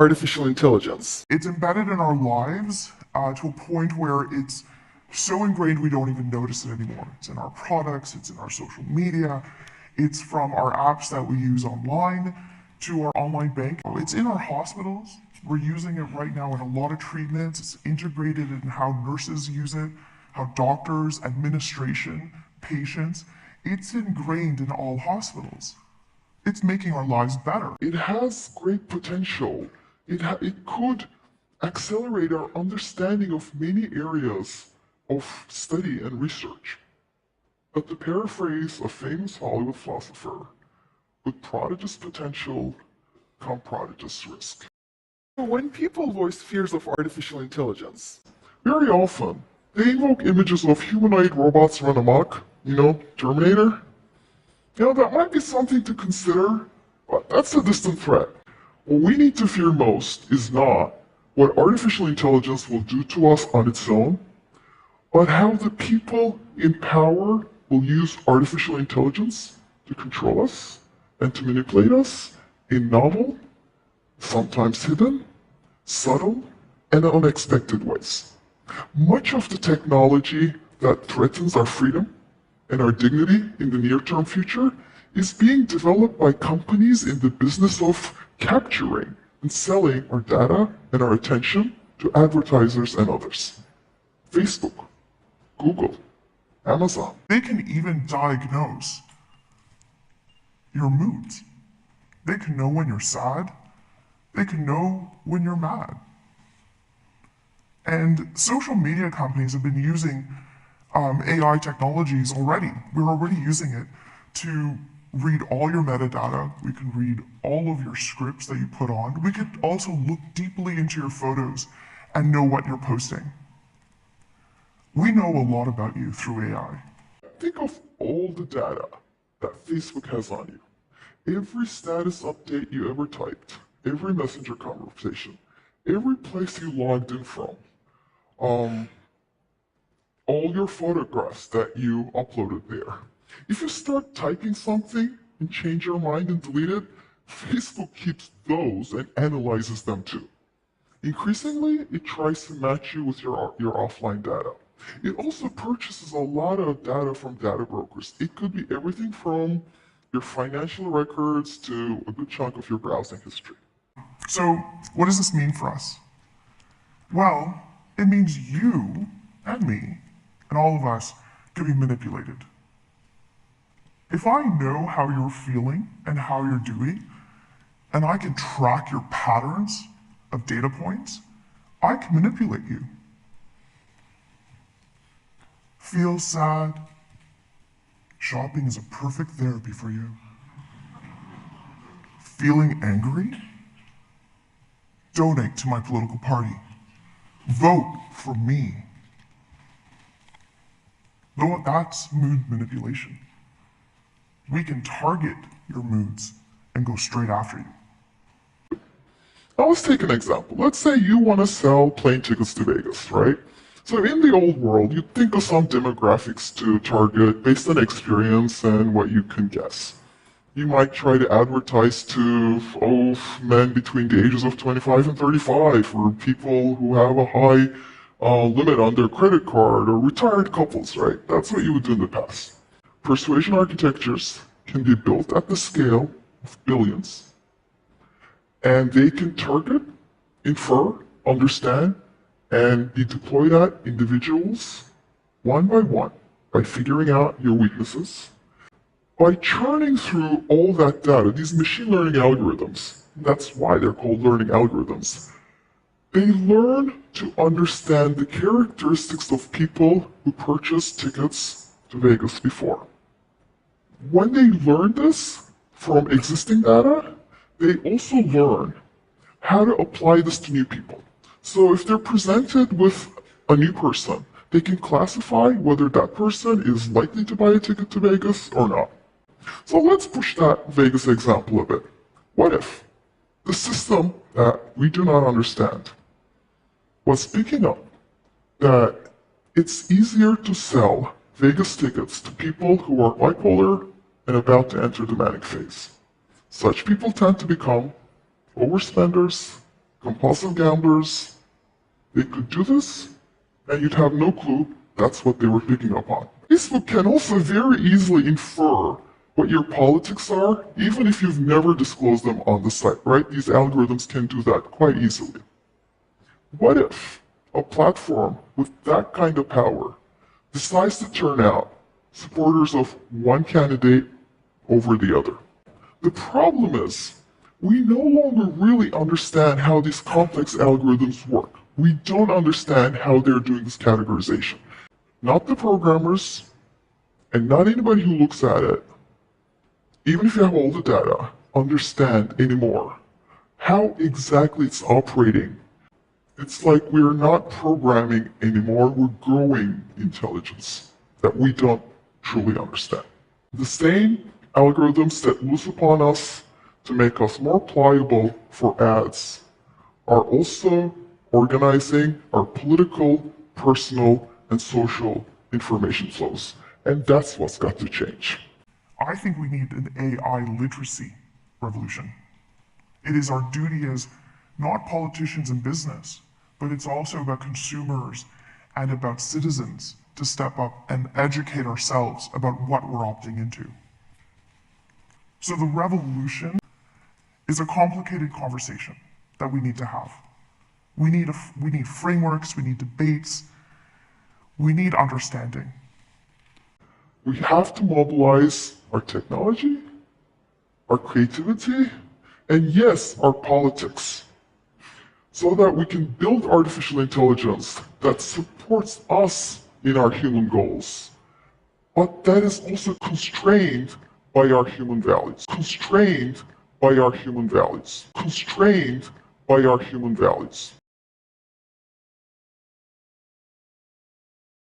artificial intelligence. It's embedded in our lives to a point where it's so ingrained we don't even notice it anymore. It's in our products, it's in our social media, it's from our apps that we use online to our online bank. It's in our hospitals. We're using it right now in a lot of treatments. It's integrated in how nurses use it, how doctors, administration, patients. It's ingrained in all hospitals. It's making our lives better. It has great potential. It could accelerate our understanding of many areas of study and research. But to paraphrase a famous Hollywood philosopher, with prodigious potential come prodigious risk. When people voice fears of artificial intelligence, very often they invoke images of humanoid robots run amok, Terminator. That might be something to consider, but that's a distant threat. What we need to fear most is not what artificial intelligence will do to us on its own, but how the people in power will use artificial intelligence to control us and to manipulate us in novel, sometimes hidden, subtle, and unexpected ways. Much of the technology that threatens our freedom and our dignity in the near-term future is being developed by companies in the business of capturing and selling our data and our attention to advertisers and others. Facebook, Google, Amazon. They can even diagnose your moods. They can know when you're sad. They can know when you're mad. And social media companies have been using AI technologies already. We're already using it to read all your metadata. We can read all of your scripts that you put on. We could also look deeply into your photos and know what you're posting. We know a lot about you through AI. Think of all the data that Facebook has on you. Every status update you ever typed, every messenger conversation, every place you logged in from, all your photographs that you uploaded there. If you start typing something and change your mind and delete it, Facebook keeps those and analyzes them too. Increasingly, it tries to match you with your offline data. It also purchases a lot of data from data brokers. It could be everything from your financial records to a good chunk of your browsing history. So, what does this mean for us? Well, it means you and me and all of us can be manipulated. If I know how you're feeling and how you're doing, and I can track your patterns of data points, I can manipulate you. Feel sad? Shopping is a perfect therapy for you. Feeling angry? Donate to my political party. Vote for me. Though that's mood manipulation. We can target your moods and go straight after you. Now let's take an example. Let's say you want to sell plane tickets to Vegas, right? So in the old world, you'd think of some demographics to target based on experience and what you can guess. You might try to advertise to men between the ages of 25 and 35, or people who have a high limit on their credit card, or retired couples, right? That's what you would do in the past. Persuasion architectures can be built at the scale of billions, and they can target, infer, understand, and be deployed at individuals one by one by figuring out your weaknesses. By churning through all that data, these machine learning algorithms, that's why they're called learning algorithms, they learn to understand the characteristics of people who purchased tickets to Vegas before. When they learn this from existing data, they also learn how to apply this to new people. So if they're presented with a new person, they can classify whether that person is likely to buy a ticket to Vegas or not. So let's push that Vegas example a bit. What if the system that we do not understand was picking up that it's easier to sell Vegas tickets to people who are bipolar and about to enter the manic phase? Such people tend to become overspenders, Compulsive gamblers, they could do this, and you'd have no clue that's what they were picking up on. Facebook can also very easily infer what your politics are, even if you've never disclosed them on the site, right? These algorithms can do that quite easily. What if a platform with that kind of power decides to turn out supporters of one candidate over the other? The problem is, we no longer really understand how these complex algorithms work. We don't understand how they're doing this categorization. Not the programmers, and not anybody who looks at it, even if you have all the data, understand anymore how exactly it's operating. It's like we're not programming anymore, we're growing intelligence that we don't truly understand. The same algorithms that loose upon us to make us more pliable for ads are also organizing our political, personal, and social information flows. And that's what's got to change. I think we need an AI literacy revolution. It is our duty as not politicians in business, but it's also about consumers and about citizens to step up and educate ourselves about what we're opting into. So the revolution is a complicated conversation that we need to have. We need frameworks, we need debates, we need understanding. We have to mobilize our technology, our creativity, and yes, our politics, so that we can build artificial intelligence that supports us in our human goals, but that is also constrained by our human values, constrained by our human values, constrained by our human values.